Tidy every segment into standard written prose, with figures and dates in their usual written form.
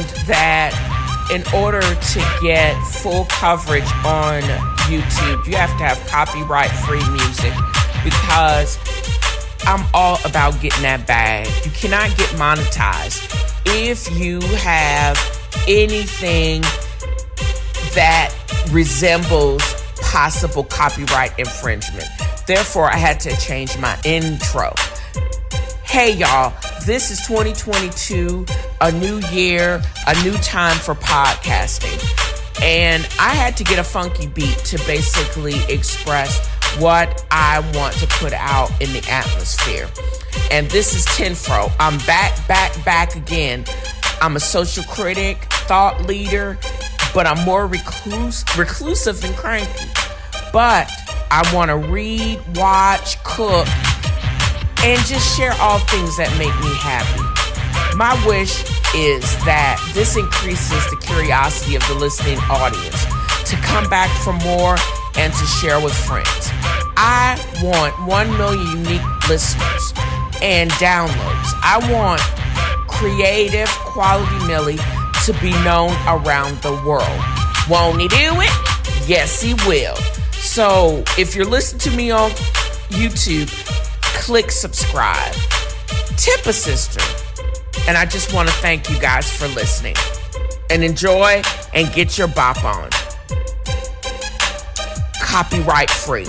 found that in order to get full coverage on YouTube, you have to have copyright-free music, because I'm all about getting that bag. You cannot get monetized if you have anything that resembles possible copyright infringement. Therefore, I had to change my intro. Hey y'all, this is 2022, a new year, a new time for podcasting. And I had to get a funky beat to basically express what I want to put out in the atmosphere. And this is TNFro. I'm back again. I'm a social critic, thought leader, but I'm more reclusive and cranky. But I want to read, watch, cook, and just share all things that make me happy. My wish is that this increases the curiosity of the listening audience to come back for more and to share with friends. I want 1 million unique listeners and downloads. I want Creative Quality Millie to be known around the world. Won't he do it? Yes, he will. So if you're listening to me on YouTube, click subscribe. Tip a sister. And I just want to thank you guys for listening. And enjoy and get your bop on. Copyright free.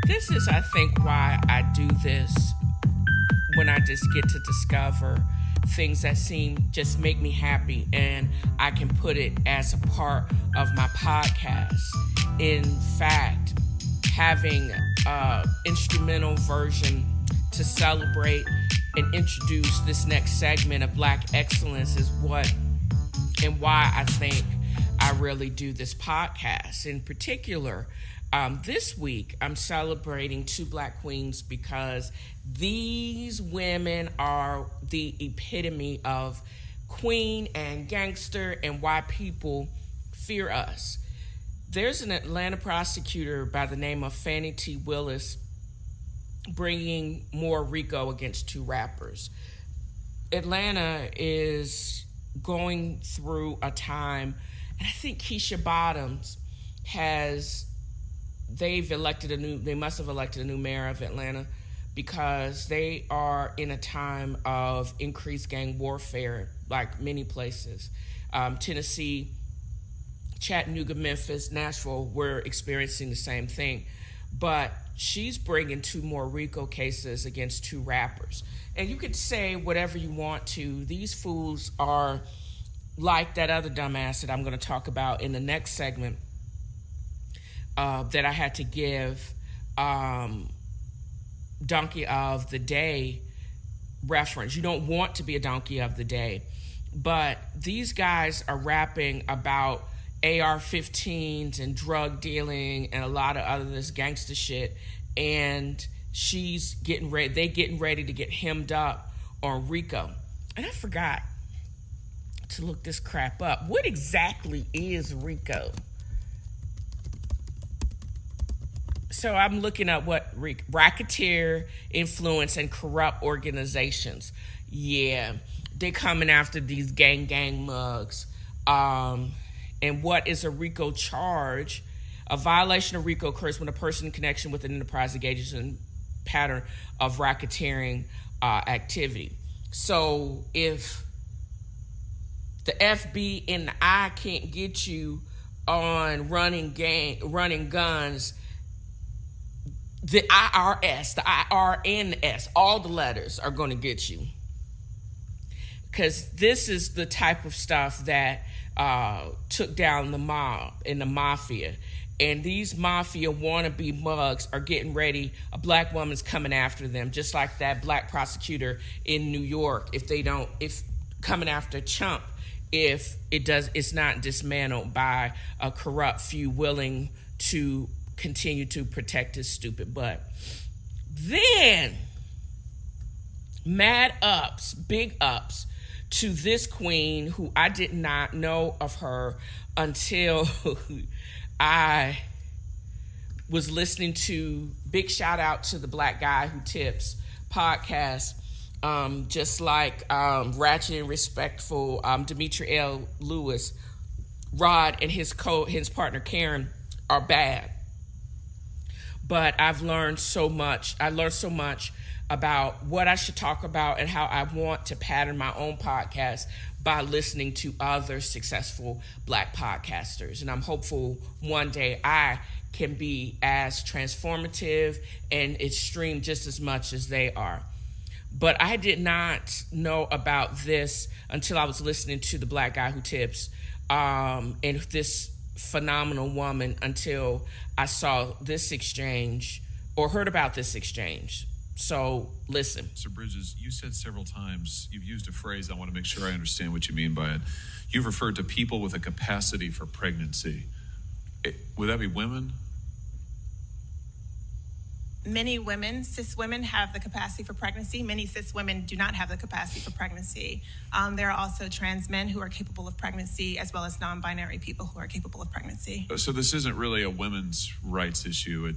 This is, I think, why I do this, when I just get to discover things that just make me happy, and I can put it as a part of my podcast. In fact, having an instrumental version to celebrate and introduce this next segment of Black excellence is what and why I think I really do this podcast. In particular, this week, I'm celebrating 2 Black queens because these women are the epitome of queen and gangster and why people fear us. There's an Atlanta prosecutor by the name of Fani T. Willis bringing more RICO against 2 rappers. Atlanta is going through a time, and I think Keisha Bottoms they must have elected a new mayor of Atlanta, because they are in a time of increased gang warfare, like many places. Tennessee, Chattanooga, Memphis, Nashville, we're experiencing the same thing. But she's bringing 2 more RICO cases against 2 rappers. And you could say whatever you want to. These fools are like that other dumbass that I'm going to talk about in the next segment, that I had to give Donkey of the Day reference. You don't want to be a Donkey of the Day. But these guys are rapping about AR-15s and drug dealing and a lot of other this gangster shit. And she's getting ready. They getting ready to get hemmed up on RICO. And I forgot to look this crap up. What exactly is RICO? So I'm looking up what racketeer, influence, and corrupt organizations. Yeah, they're coming after these gang mugs. And what is a RICO charge? A violation of RICO occurs when a person in connection with an enterprise engages in a pattern of racketeering activity. So if the FB and the I can't get you on running guns, the IRS, the IRNS, all the letters are going to get you. Because this is the type of stuff that took down the mob and the mafia. and these mafia wannabe mugs are getting ready. A black woman's coming after them, just like that black prosecutor in New York. If coming after Chump, if it's not dismantled by a corrupt few willing to continue to protect his stupid butt. Then, mad ups, big ups to this queen who I did not know of her until I was listening to, big shout out to the Black Guy Who Tips podcast, just like Ratchet and Respectful, Demetri L. Lewis, Rod and his partner Karen are bad. But I've learned so much. I learned so much about what I should talk about and how I want to pattern my own podcast by listening to other successful Black podcasters. And I'm hopeful one day I can be as transformative and extreme just as much as they are. But I did not know about this until I was listening to the Black Guy Who Tips and this phenomenal woman, until I saw this exchange or heard about this exchange. So listen. Sir Bridges, you said several times, you've used a phrase, I want to make sure I understand what you mean by it. You've referred to people with a capacity for pregnancy. Would that be women? Many women, cis women, have the capacity for pregnancy. Many cis women do not have the capacity for pregnancy. There are also trans men who are capable of pregnancy, as well as non-binary people who are capable of pregnancy. So this isn't really a women's rights issue.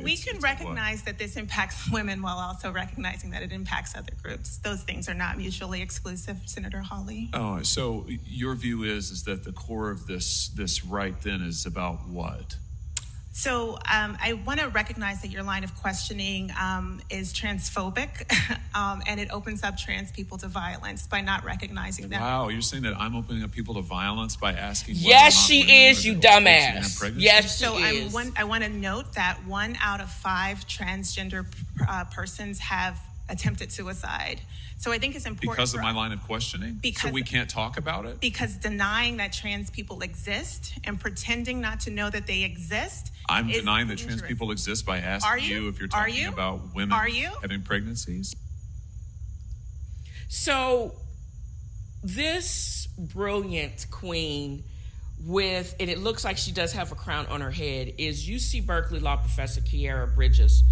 We can recognize that this impacts women while also recognizing that it impacts other groups. Those things are not mutually exclusive, Senator Hawley. Oh, so your view is that the core of this right then is about what? So I want to recognize that your line of questioning is transphobic, and it opens up trans people to violence by not recognizing that. Wow, you're saying that I'm opening up people to violence by asking? Yes, she is, you dumbass. Yes, she so is. I want to note that 1 out of 5 transgender persons have attempted suicide. So I think it's important because of my line of questioning. So we can't talk about it because denying that trans people exist and pretending not to know that they exist. I'm denying that trans people exist by asking you if you're talking about women having pregnancies. So this brilliant queen with, and it looks like she does have a crown on her head, is UC Berkeley law professor Khiara Bridges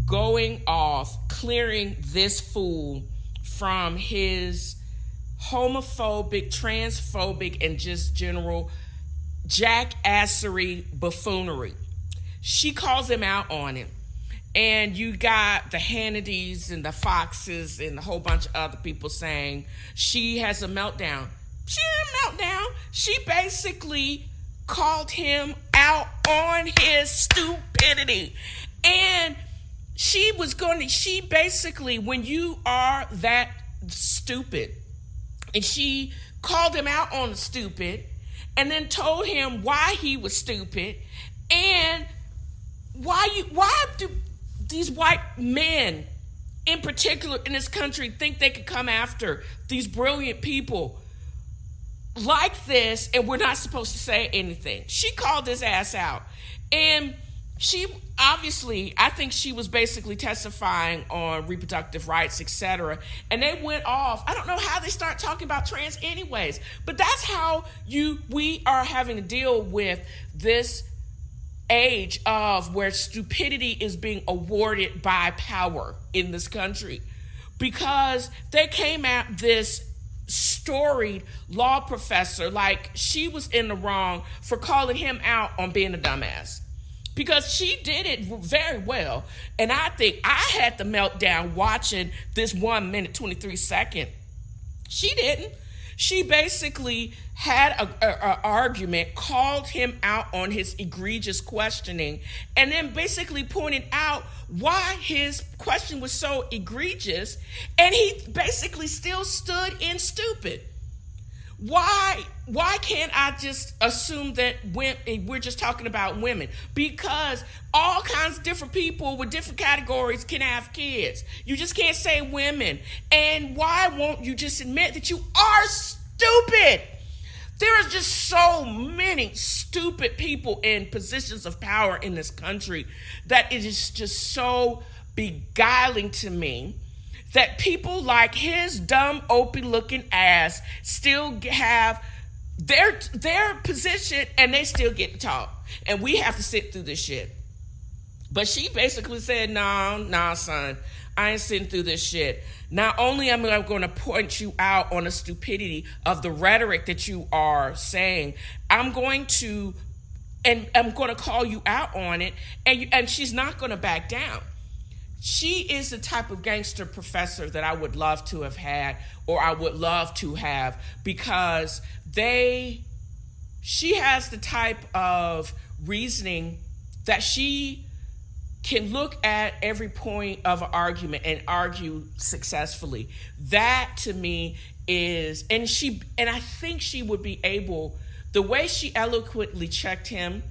going off, clearing this fool from his homophobic, transphobic, and just general jackassery buffoonery. She calls him out on it. And you got the Hannitys and the Foxes and a whole bunch of other people saying she has a meltdown. She didn't meltdown. She basically called him out on his stupidity. And she basically, when you are that stupid, and she called him out on the stupid, and then told him why he was stupid, and why do these white men in particular in this country think they could come after these brilliant people like this, and we're not supposed to say anything. She called his ass out, and she obviously, I think she was basically testifying on reproductive rights, etc. And they went off. I don't know how they start talking about trans anyways, but that's how we are having to deal with this age of where stupidity is being awarded by power in this country, because they came at this storied law professor like she was in the wrong for calling him out on being a dumbass. Because she did it very well. And I think I had the meltdown watching this 1 minute, 23 second. She didn't. She basically had an argument, called him out on his egregious questioning, and then basically pointed out why his question was so egregious, and he basically still stood in stupid. Why can't I just assume that we're just talking about women? Because all kinds of different people with different categories can have kids. You just can't say women. And why won't you just admit that you are stupid? There are just so many stupid people in positions of power in this country that it is just so beguiling to me that people like his dumb, opie-looking ass still have their position and they still get to talk. And we have to sit through this shit. But she basically said, nah, son, I ain't sitting through this shit. Not only am I going to point you out on the stupidity of the rhetoric that you are saying, I'm going to call you out on it, and she's not going to back down. She is the type of gangster professor that I would love to have had, or I would love to have, because she has the type of reasoning that she can look at every point of an argument and argue successfully. That to me is, and I think she would be able, the way she eloquently checked him,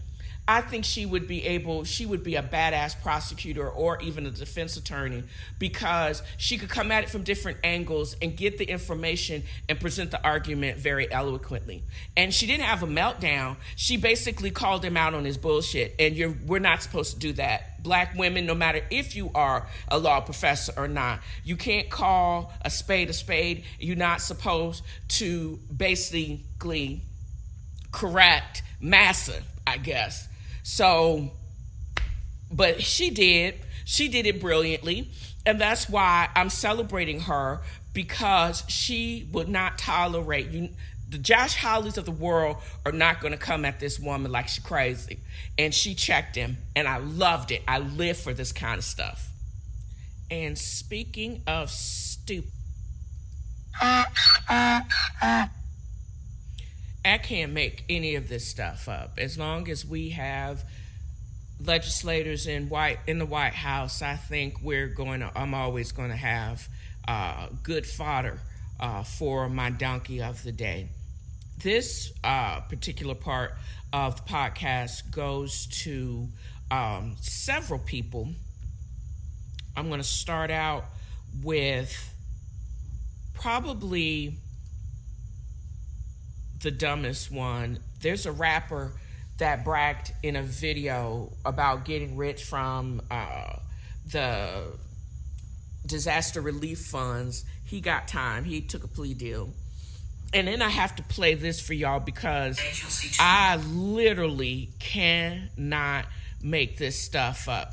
I think she would be a badass prosecutor or even a defense attorney, because she could come at it from different angles and get the information and present the argument very eloquently. And she didn't have a meltdown. She basically called him out on his bullshit. And we're not supposed to do that. Black women, no matter if you are a law professor or not, you can't call a spade a spade. You're not supposed to basically correct massa, I guess. So, but she did it brilliantly, and that's why I'm celebrating her, because she would not tolerate the Josh Hawleys of the world are not going to come at this woman like she's crazy. And she checked him, and I loved it. I live for this kind of stuff. And speaking of stupid, I can't make any of this stuff up. As long as we have legislators in the White House, I think I'm always going to have good fodder for my donkey of the day. This particular part of the podcast goes to several people. I'm going to start out with probably the dumbest one. There's a rapper that bragged in a video about getting rich from the disaster relief funds. He got time. He took a plea deal. And then I have to play this for y'all because I literally cannot make this stuff up.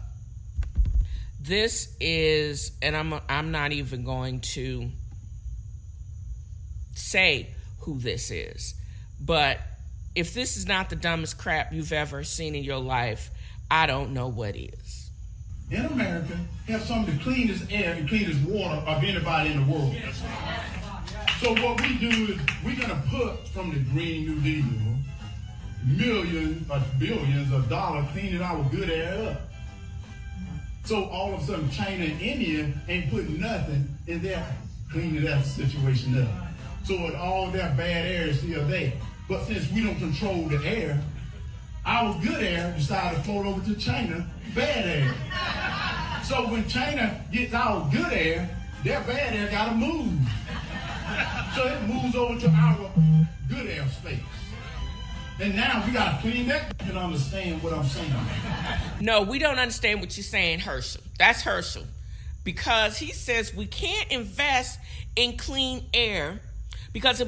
This is, and I'm not even going to say who this is, but if this is not the dumbest crap you've ever seen in your life, I don't know what is. In America, have some of the cleanest air and cleanest water of anybody in the world. So what we do is we're going to put from the Green New Deal millions or billions of dollars cleaning our good air up. So all of a sudden China and India ain't putting nothing in there cleaning that situation up. So all that bad air is still there. But since we don't control the air, our good air decided to float over to China, bad air. So when China gets our good air, their bad air gotta move. So it moves over to our good air space. And now we gotta clean that. You can understand what I'm saying. No, we don't understand what you're saying, Herschel. That's Herschel. Because he says we can't invest in clean air because it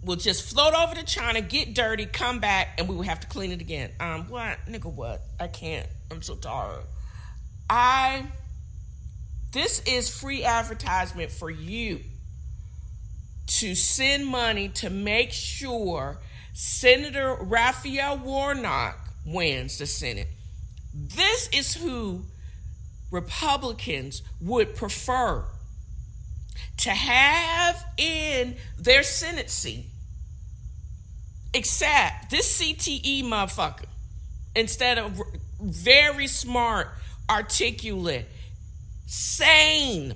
will just float over to China, get dirty, come back, and we will have to clean it again. What? Nigga, what? I can't. I'm so tired. This is free advertisement for you to send money to make sure Senator Raphael Warnock wins the Senate. This is who Republicans would prefer to have in their Senate seat, except this CTE motherfucker, instead of very smart, articulate, sane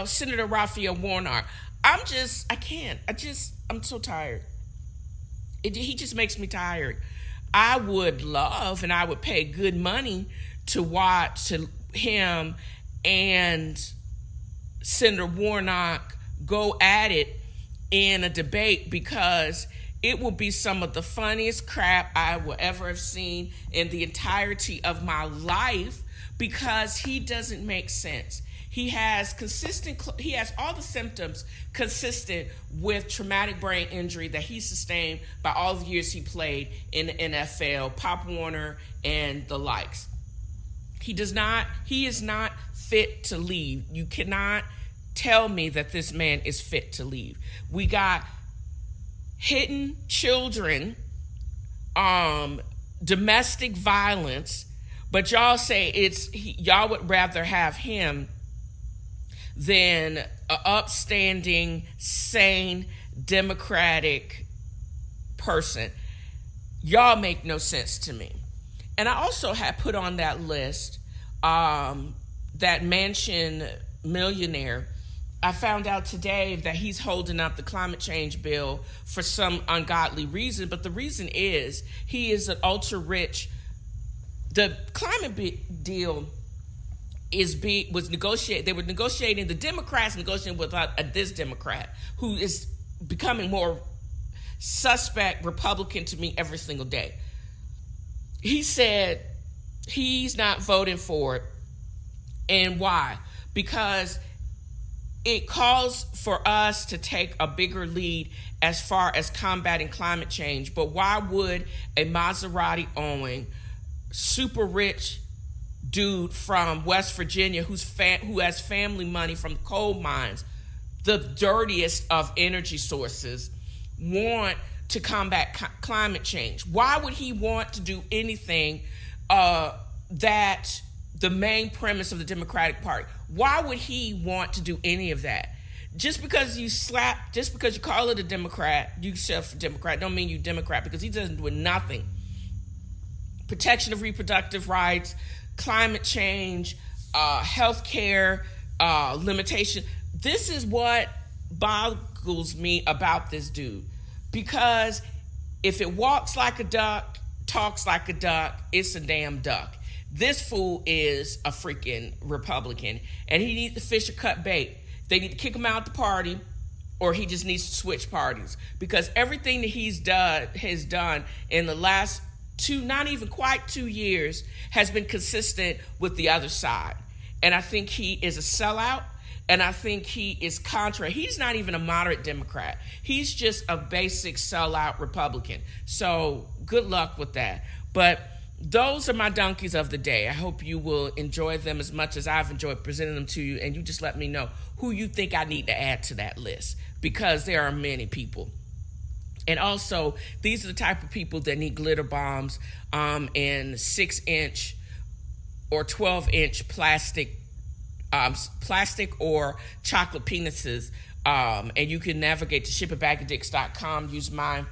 Senator Raphael Warnock. I'm so tired. He just makes me tired. I would love and I would pay good money to watch him and Senator Warnock go at it in a debate because it will be some of the funniest crap I will ever have seen in the entirety of my life because he doesn't make sense. He has all the symptoms consistent with traumatic brain injury that he sustained by all the years he played in the NFL, Pop Warner, and the likes. He is not fit to lead. You cannot tell me that this man is fit to lead. We got hidden children, domestic violence, but y'all say y'all would rather have him than an upstanding, sane, democratic person. Y'all make no sense to me. And I also had put on that list that Manchin millionaire. I found out today that he's holding up the climate change bill for some ungodly reason, but the reason is he is an ultra rich. The climate deal was negotiated. They were negotiating. The Democrats negotiating with this Democrat who is becoming more suspect Republican to me every single day. He said he's not voting for it, and why? Because it calls for us to take a bigger lead as far as combating climate change. But why would a Maserati owning, super rich dude from West Virginia who has family money from coal mines, the dirtiest of energy sources, want to combat climate change? Why would he want to do anything that the main premise of the Democratic Party? Why would he want to do any of that? Just because you call it a Democrat, you self-Democrat, don't mean you Democrat, because he doesn't do nothing. Protection of reproductive rights, climate change, healthcare, limitation. This is what boggles me about this dude. Because if it walks like a duck, talks like a duck, it's a damn duck. This fool is a freaking Republican, and he needs to fish or cut bait. They need to kick him out the party, or he just needs to switch parties. Because everything that has done in the last not even quite 2 years, has been consistent with the other side. And I think he is a sellout, and I think he is contrary. He's not even a moderate Democrat. He's just a basic sellout Republican. So good luck with that. But those are my donkeys of the day. I hope you will enjoy them as much as I've enjoyed presenting them to you, and you just let me know who you think I need to add to that list, because there are many people. And also, these are the type of people that need glitter bombs and 6-inch or 12-inch plastic or chocolate penises. And you can navigate to shipitbackofdicks.com. Use my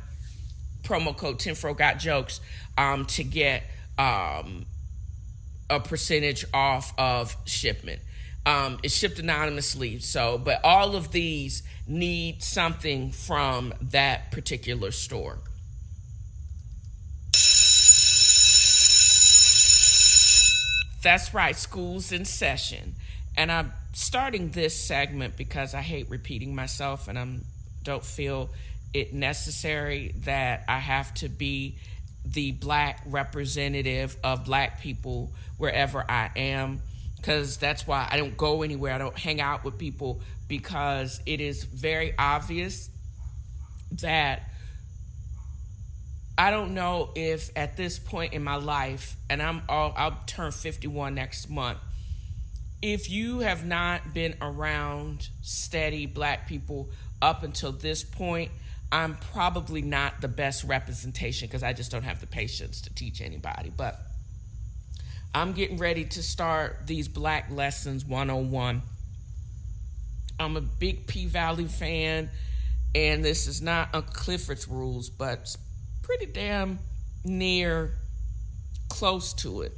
promo code TNFro Got Jokes to get a percentage off of shipment. It's shipped anonymously. But all of these need something from that particular store. That's right, school's in session. And I'm starting this segment because I hate repeating myself, and I don't feel it necessary that I have to be the Black representative of Black people wherever I am, because that's why I don't go anywhere. I don't hang out with people, because it is very obvious that I don't know if at this point in my life, and I'll turn 51 next month, if you have not been around steady Black people up until this point, I'm probably not the best representation, because I just don't have the patience to teach anybody. But I'm getting ready to start these Black Lessons 101. I'm a big P-Valley fan, and this is not Uncle Clifford's rules, but it's pretty damn near close to it.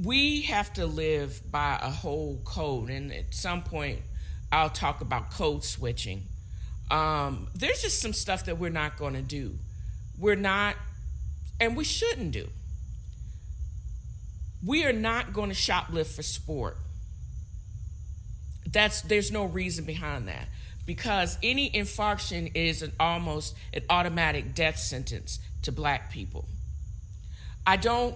We have to live by a whole code, and at some point I'll talk about code switching. There's just some stuff that we're not going to do. We're not, and we shouldn't do. We are not going to shoplift for sport. there's no reason behind that, because any infarction is almost an automatic death sentence to Black people. I don't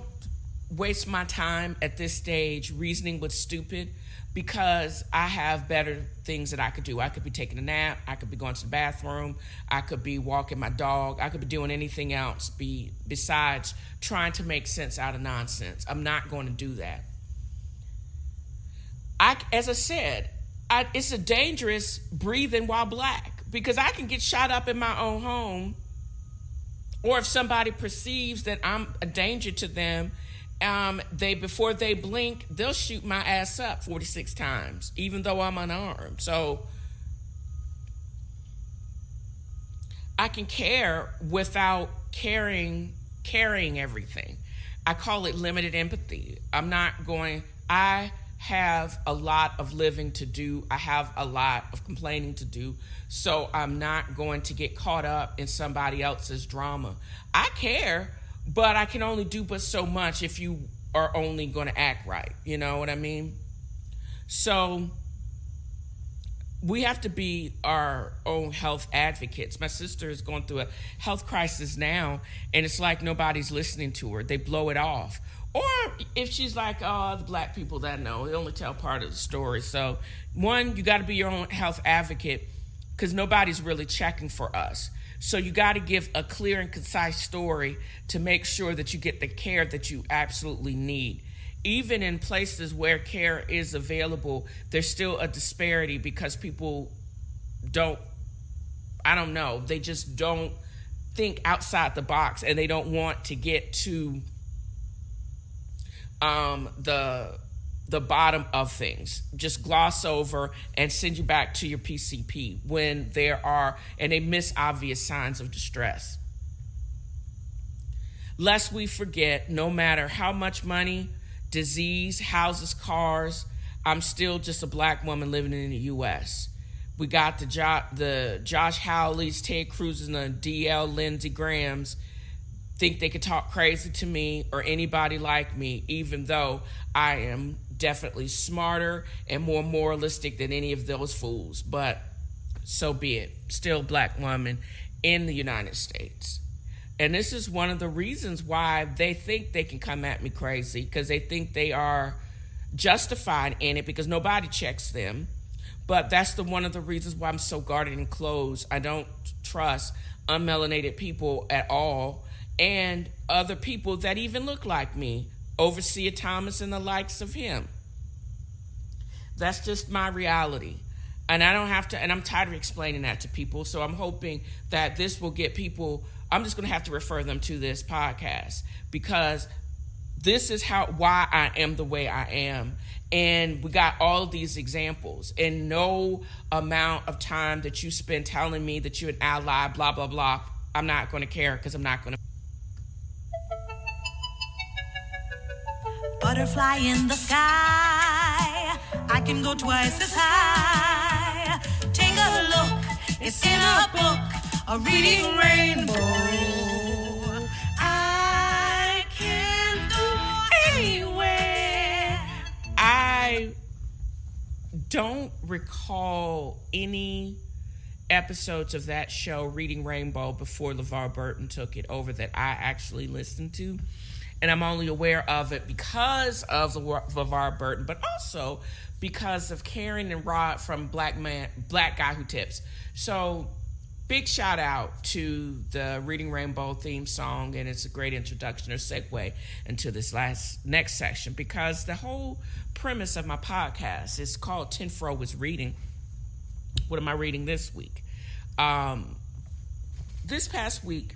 waste my time at this stage reasoning with stupid, because I have better things that I could do. I could be taking a nap. I could be going to the bathroom. I could be walking my dog. I could be doing anything else besides trying to make sense out of nonsense. I'm not going to do that. As I said, it's a dangerous breathing while Black, because I can get shot up in my own home, or if somebody perceives that I'm a danger to them, before they blink, they'll shoot my ass up 46 times, even though I'm unarmed. So I can care without carrying everything. I call it limited empathy. I have a lot of living to do. I have a lot of complaining to do. So I'm not going to get caught up in somebody else's drama. I care, but I can only do but so much if you are only going to act right. You know what I mean? So we have to be our own health advocates. My sister is going through a health crisis now, and it's like nobody's listening to her. They blow it off. Or if she's like, oh, the Black people that know, they only tell part of the story. So one, you got to be your own health advocate, because nobody's really checking for us. So you got to give a clear and concise story to make sure that you get the care that you absolutely need. Even in places where care is available, there's still a disparity because people they just don't think outside the box, and they don't want to get to the bottom of things. Just gloss over and send you back to your PCP when they miss obvious signs of distress. Lest we forget, no matter how much money, disease, houses, cars, I'm still just a Black woman living in the U.S. We got the Josh Hawleys, Ted Cruz's, and the D.L. Lindsey Graham's think they could talk crazy to me or anybody like me, even though I am definitely smarter and more moralistic than any of those fools. But so be it. Still a Black woman in the United States. And this is one of the reasons why they think they can come at me crazy, because they think they are justified in it because nobody checks them. But that's one of the reasons why I'm so guarded and closed. I don't trust unmelanated people at all, and other people that even look like me, Overseer Thomas and the likes of him. That's just my reality. And I don't have to, and I'm tired of explaining that to people. So I'm hoping that this will get people, I'm just going to have to refer them to this podcast, because this is why I am the way I am. And we got all of these examples, and no amount of time that you spend telling me that you're an ally, blah, blah, blah, I'm not going to care, because I'm not going to. Butterfly in the sky, I can go twice as high. Take a look, it's in a book, a reading rainbow. I can go anywhere. I don't recall any episodes of that show, Reading Rainbow, before LeVar Burton took it over that I actually listened to. And I'm only aware of it because of LeVar Burton, but also because of Karen and Rod from Black Guy Who Tips. So big shout out to the Reading Rainbow theme song, and it's a great introduction or segue into this next section, because the whole premise of my podcast is called TNFro is Reading. What am I reading this week? This past week,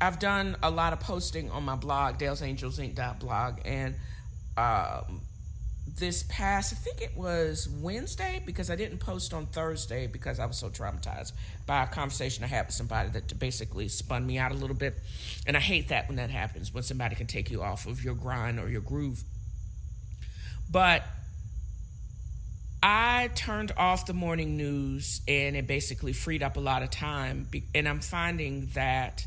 I've done a lot of posting on my blog, dalesangelsinc.blog, and this past, I think it was Wednesday, because I didn't post on Thursday because I was so traumatized by a conversation I had with somebody that basically spun me out a little bit. And I hate that when that happens, when somebody can take you off of your grind or your groove. But I turned off the morning news, and it basically freed up a lot of time. And I'm finding that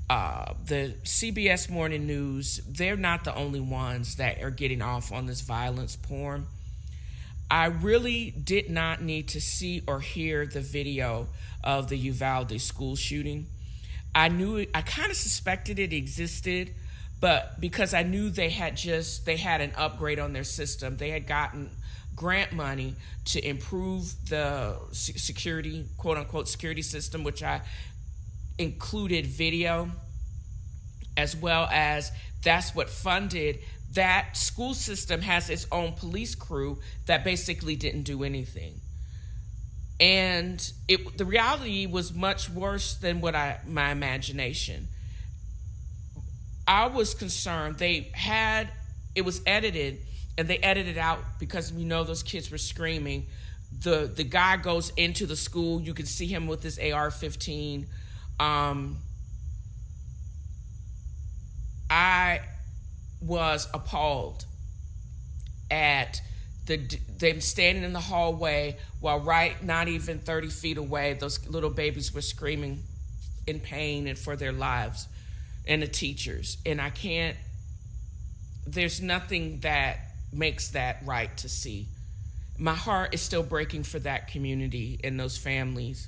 the CBS Morning News, they're not the only ones that are getting off on this violence porn. I really did not need to see or hear the video of the Uvalde school shooting. I kind of suspected it existed, but because I knew they had an upgrade on their system. They had gotten grant money to improve the security, quote unquote, security system, which I included video, as well as that's what funded. That school system has its own police crew that basically didn't do anything. And the reality was much worse than my imagination. I was concerned. It was edited, and they edited out because those kids were screaming. The guy goes into the school. You can see him with his AR-15. I was appalled at them standing in the hallway while not even 30 feet away, those little babies were screaming in pain and for their lives, and the teachers. And there's nothing that makes that right to see. My heart is still breaking for that community and those families.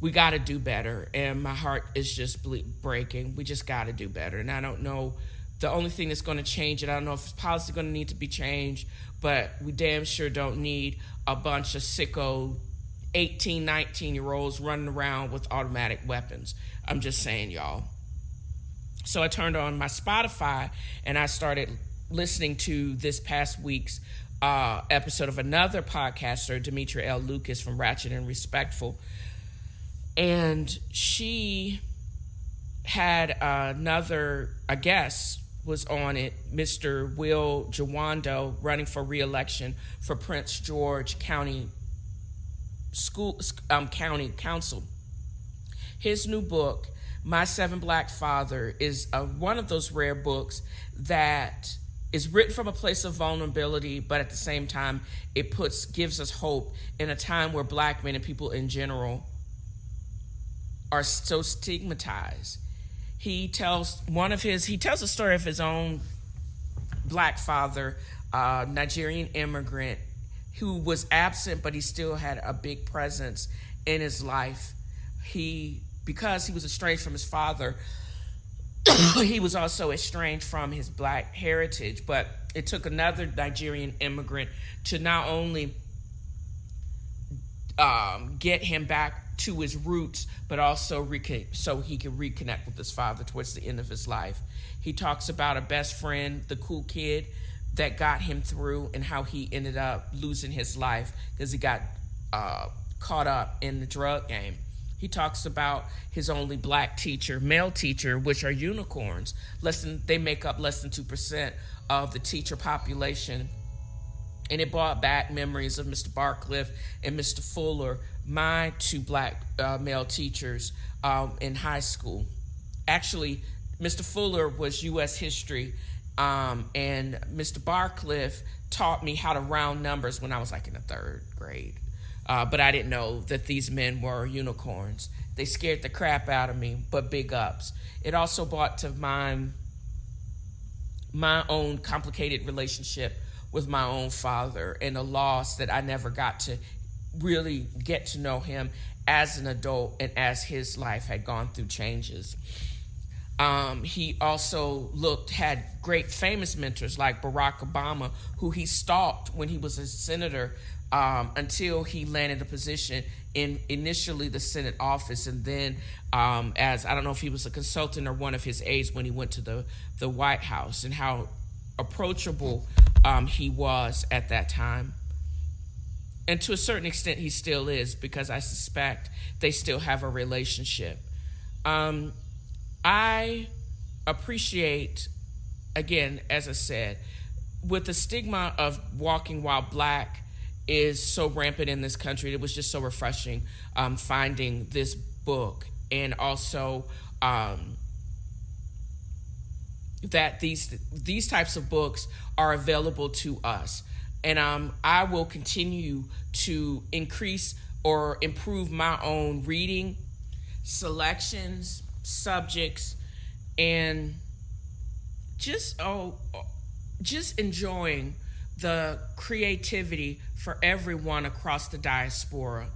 We got to do better, and my heart is just breaking. We just got to do better, and I don't know. The only thing that's going to change it, I don't know if it's policy going to need to be changed, but we damn sure don't need a bunch of sicko 18, 19-year-olds running around with automatic weapons. I'm just saying, y'all. So I turned on my Spotify, and I started listening to this past week's episode of another podcaster, Demetria L. Lucas from Ratchet and Respectful. And she had another, I guess, was on it, Mr. Will Jawando, running for re-election for Prince George County County Council. His new book, My Seven Black Father, is one of those rare books that is written from a place of vulnerability, but at the same time, it gives us hope in a time where Black men and people in general are so stigmatized. He tells a story of his own Black father, Nigerian immigrant, who was absent, but he still had a big presence in his life. Because he was estranged from his father, he was also estranged from his Black heritage. But it took another Nigerian immigrant to not only get him back to his roots, but also so he could reconnect with his father towards the end of his life. He talks about a best friend, the cool kid that got him through, and how he ended up losing his life because he got caught up in the drug game. He talks about his only Black teacher, male teacher, which are unicorns. They make up less than 2% of the teacher population. And it brought back memories of Mr. Barcliffe and Mr. Fuller, my two Black male teachers in high school. Actually, Mr. Fuller was U.S. history, and Mr. Barcliffe taught me how to round numbers when I was in the third grade. But I didn't know that these men were unicorns. They scared the crap out of me, but big ups. It also brought to mind my own complicated relationship with my own father, and a loss that I never got to really get to know him as an adult and as his life had gone through changes. He also had great famous mentors like Barack Obama, who he stalked when he was a senator until he landed a position in initially the Senate office, and then as I don't know if he was a consultant or one of his aides when he went to the White House, and how approachable he was at that time. And to a certain extent, he still is, because I suspect they still have a relationship. I appreciate, again, as I said, with the stigma of walking while Black is so rampant in this country, it was just so refreshing finding this book, and also that these types of books are available to us. And I will continue to increase or improve my own reading selections, subjects, and just enjoying the creativity for everyone across the diaspora.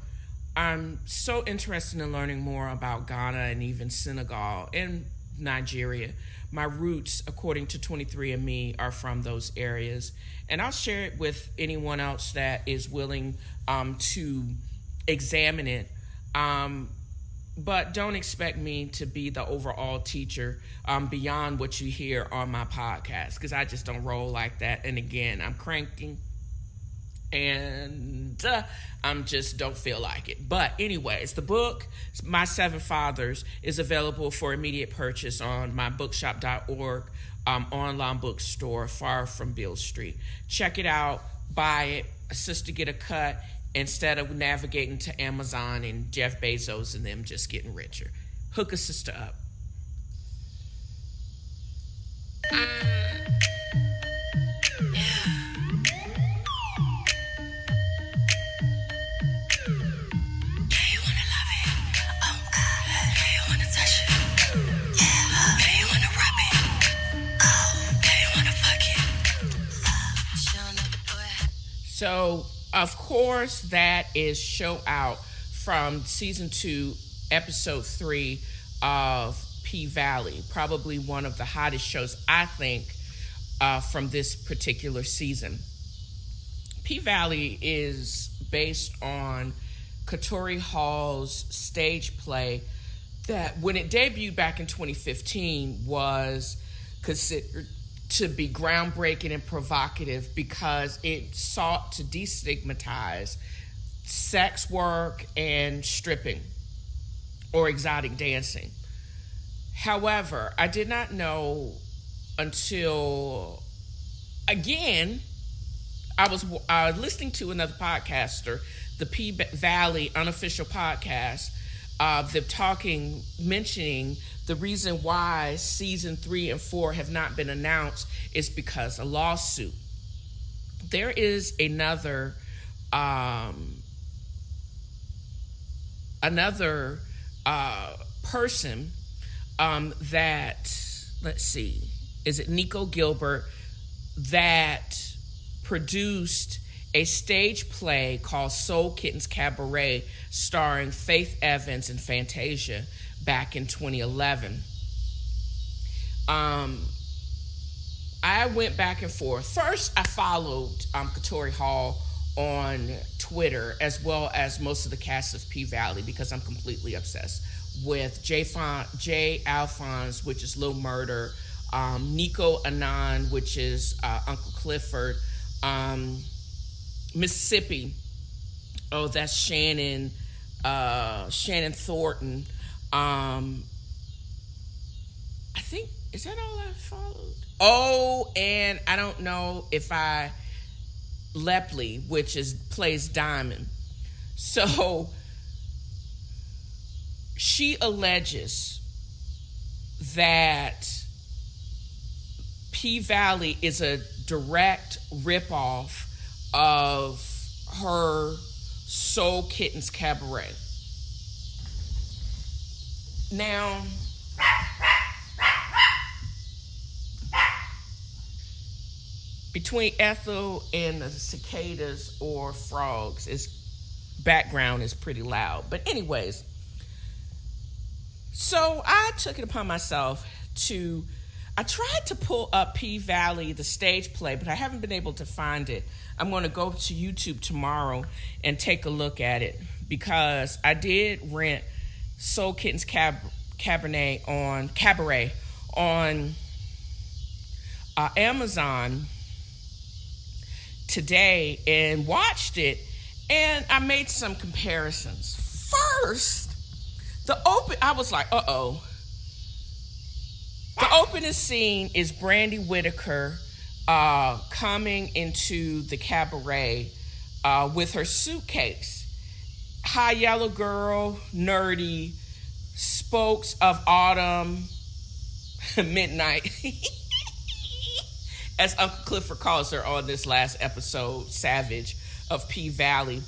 I'm so interested in learning more about Ghana and even Senegal and Nigeria. My roots, according to 23andMe, are from those areas. And I'll share it with anyone else that is willing to examine it. But don't expect me to be the overall teacher beyond what you hear on my podcast, because I just don't roll like that. And again, I'm cranking and I'm just don't feel like it. But anyways, the book, My Seven Fathers, is available for immediate purchase on my bookshop.org online bookstore far from Beale Street. Check it out, buy it, a sister get a cut, instead of navigating to Amazon and Jeff Bezos and them just getting richer. Hook a sister up. So, of course, that is Show Out from season 2, episode 3 of P-Valley. Probably one of the hottest shows, I think, from this particular season. P-Valley is based on Katori Hall's stage play that, when it debuted back in 2015, was considered to be groundbreaking and provocative because it sought to destigmatize sex work and stripping or exotic dancing. However, I did not know until, again, I was listening to another podcaster, the P-Valley unofficial podcast, them mentioning the reason why season 3 and 4 have not been announced is because a lawsuit. There is another person that, let's see, is it Nico Gilbert, that produced a stage play called Soul Kittens Cabaret starring Faith Evans and Fantasia back in 2011. I went back and forth. First, I followed Katori Hall on Twitter, as well as most of the cast of P-Valley, because I'm completely obsessed with Jay Alphonse, which is Lil Murder, Nico Anand, which is Uncle Clifford, Mississippi, oh, that's Shannon Thornton. I think, is that all I followed? Oh, and I don't know if Lepley, which plays Diamond. So she alleges that P-Valley is a direct ripoff of her Soul Kittens Cabaret. Now, between Ethel and the cicadas or frogs, its background is pretty loud. But anyways, so I took it upon myself I tried to pull up P-Valley, the stage play, but I haven't been able to find it. I'm going to go to YouTube tomorrow and take a look at it, because I did rent Soul Kittens Cabaret on Amazon today and watched it, and I made some comparisons. First, I was like, uh-oh. The opening scene is Brandy Whitaker coming into the cabaret with her suitcase. High yellow girl, nerdy, spokes of autumn, midnight, as Uncle Clifford calls her on this last episode, Savage of P-Valley.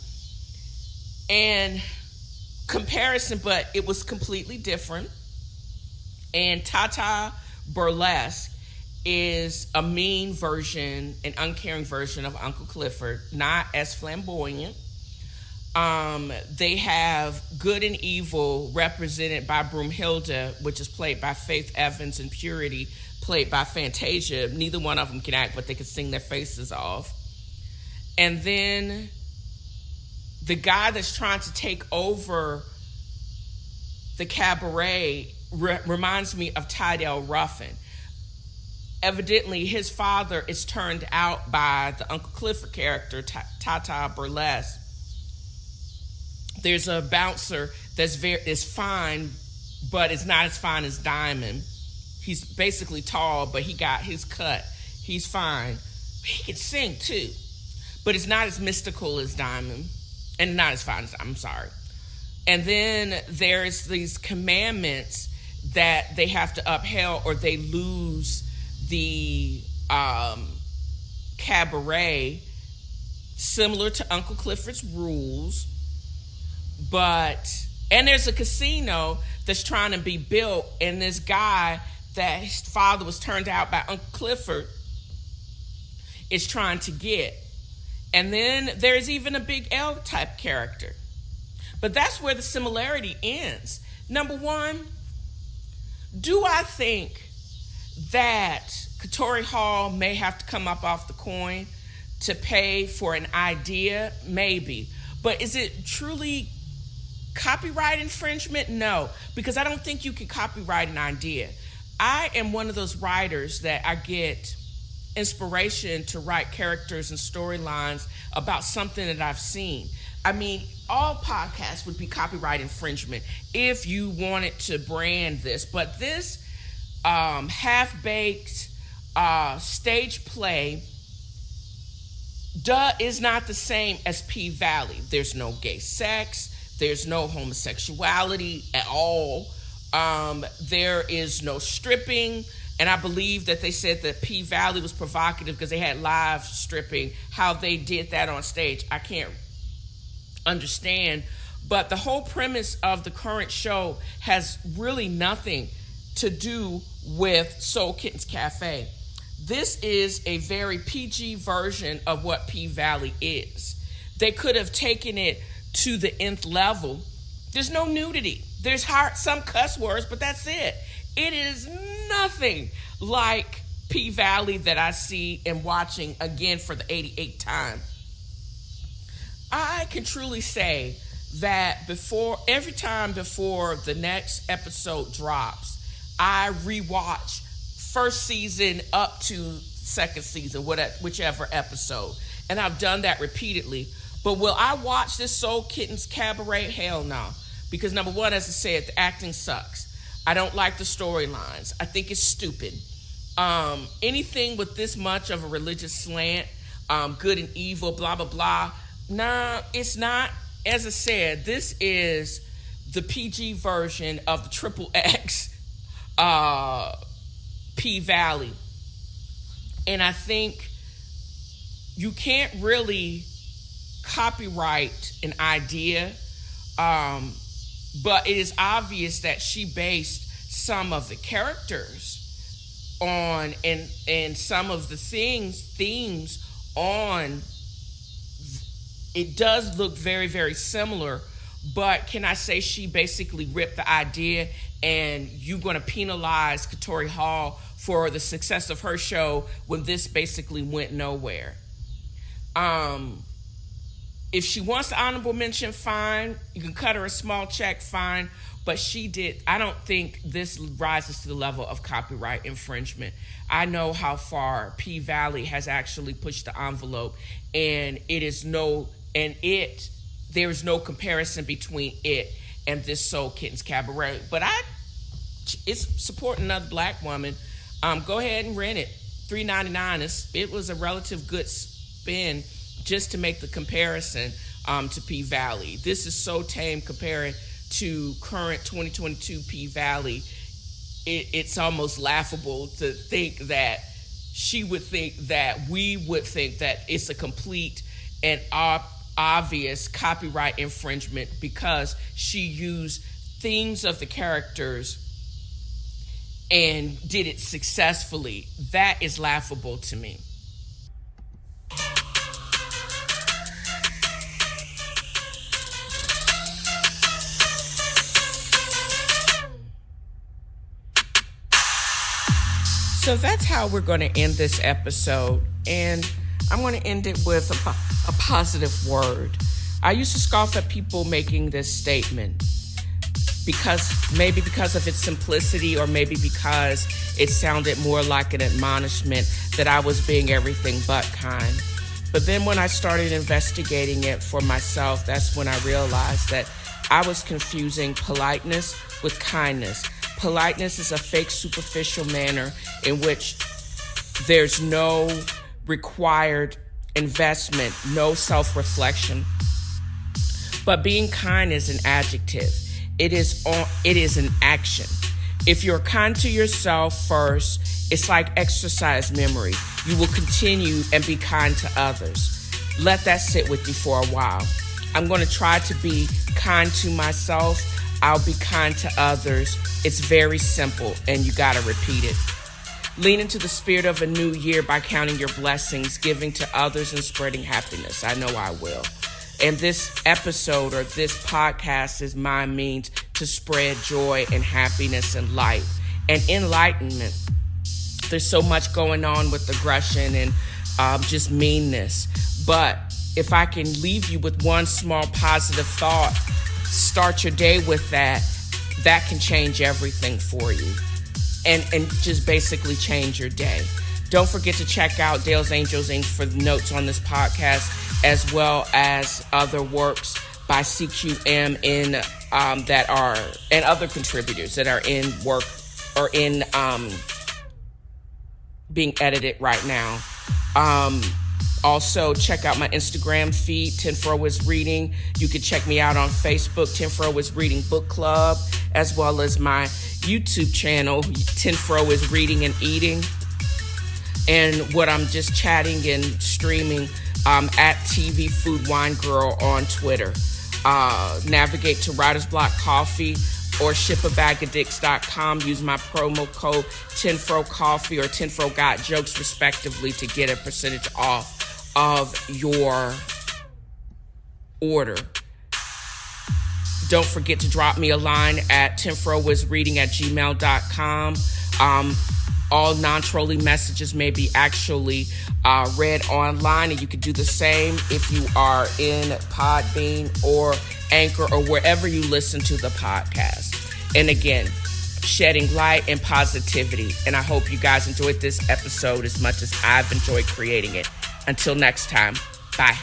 And comparison, but it was completely different. And Tata Burlesque is a mean version, an uncaring version of Uncle Clifford, not as flamboyant. They have good and evil represented by Broomhilda, which is played by Faith Evans, and Purity, played by Fantasia. Neither one of them can act, but they can sing their faces off. And then the guy that's trying to take over the cabaret reminds me of Tydell Ruffin. Evidently, his father is turned out by the Uncle Clifford character, Tata Burlesque. There's a bouncer that's fine, but is not as fine as Diamond. He's basically tall, but he got his cut. He's fine. He can sing too, but it's not as mystical as Diamond, and not as fine as, I'm sorry. And then there's these commandments that they have to uphold or they lose the cabaret, similar to Uncle Clifford's rules. And there's a casino that's trying to be built, and this guy that his father was turned out by Uncle Clifford is trying to get. And then there's even a Big L type character. But that's where the similarity ends. Number one, do I think that Katori Hall may have to come up off the coin to pay for an idea? Maybe. But is it truly copyright infringement? No, because I don't think you can copyright an idea. I am one of those writers that I get inspiration to write characters and storylines about something that I've seen. I mean, all podcasts would be copyright infringement if you wanted to brand this, but this half-baked stage play is not the same as P-Valley. There's no gay sex. There's no homosexuality at all. There is no stripping. And I believe that they said that P-Valley was provocative because they had live stripping. How they did that on stage, I can't understand. But the whole premise of the current show has really nothing to do with Soul Kittens Cafe. This is a very PG version of what P-Valley is. They could have taken it to the nth level. There's no nudity. There's some cuss words, but that's it. It is nothing like P-Valley that I see and watching again for the 88th time. I can truly say that every time before the next episode drops, I rewatch first season up to second season, whichever episode. And I've done that repeatedly. But will I watch this Soul Kittens Cabaret? Hell no. Because number one, as I said, the acting sucks. I don't like the storylines. I think it's stupid. Anything with this much of a religious slant, good and evil, blah, blah, blah. Nah, it's not. As I said, this is the PG version of the Triple X P-Valley. And I think you can't really copyright an idea, but it is obvious that she based some of the characters on and some of the themes on. It does look very, very similar, but can I say she basically ripped the idea and you're going to penalize Katori Hall for the success of her show when this basically went nowhere? If she wants the honorable mention, fine. You can cut her a small check, fine. But I don't think this rises to the level of copyright infringement. I know how far P-Valley has actually pushed the envelope, and there's no comparison between it and this Soul Kittens Cabaret. But it's supporting another black woman. Go ahead and rent it. $3.99. It was a relative good spin just to make the comparison to P-Valley. This is so tame compared to current 2022 P-Valley. It's almost laughable to think that she would think that we would think that it's a complete and obvious copyright infringement because she used themes of the characters and did it successfully, that is laughable to me. So that's how we're going to end this episode. And I'm going to end it with a positive word. I used to scoff at people making this statement because of its simplicity, or maybe because it sounded more like an admonishment that I was being everything but kind. But then when I started investigating it for myself, that's when I realized that I was confusing politeness with kindness. Politeness is a fake, superficial manner in which there's no required investment, no self-reflection. But being kind is an adjective. It is an action. If you're kind to yourself first, it's like exercise memory. You will continue and be kind to others. Let that sit with you for a while. I'm going to try to be kind to myself. I'll be kind to others. It's very simple, and you got to repeat it. Lean into the spirit of a new year by counting your blessings, giving to others, and spreading happiness. I know I will. And this episode, or this podcast, is my means to spread joy and happiness and light and enlightenment. There's so much going on with aggression and just meanness. But if I can leave you with one small positive thought, start your day with that can change everything for you. And just basically change your day. Don't forget to check out Dale's Angels Inc. for the notes on this podcast, as well as other works by CQM and other contributors that are in work or in being edited right now. Also, check out my Instagram feed, TNFro is Reading. You can check me out on Facebook, TNFro is Reading Book Club, as well as my YouTube channel, TNFro is Reading and Eating. And what I'm just chatting and streaming at TV Food Wine Girl on Twitter. Navigate to Writer's Block Coffee or shipabagadicks.com. Use my promo code TNFro Coffee or TNFro Got Jokes, respectively, to get a percentage off of your order. Don't forget to drop me a line at TNFroWasReading@gmail.com. All non-trolling messages may be actually read online, and you can do the same if you are in Podbean or Anchor or wherever you listen to the podcast. And again, shedding light and positivity. And I hope you guys enjoyed this episode as much as I've enjoyed creating it. Until next time, bye.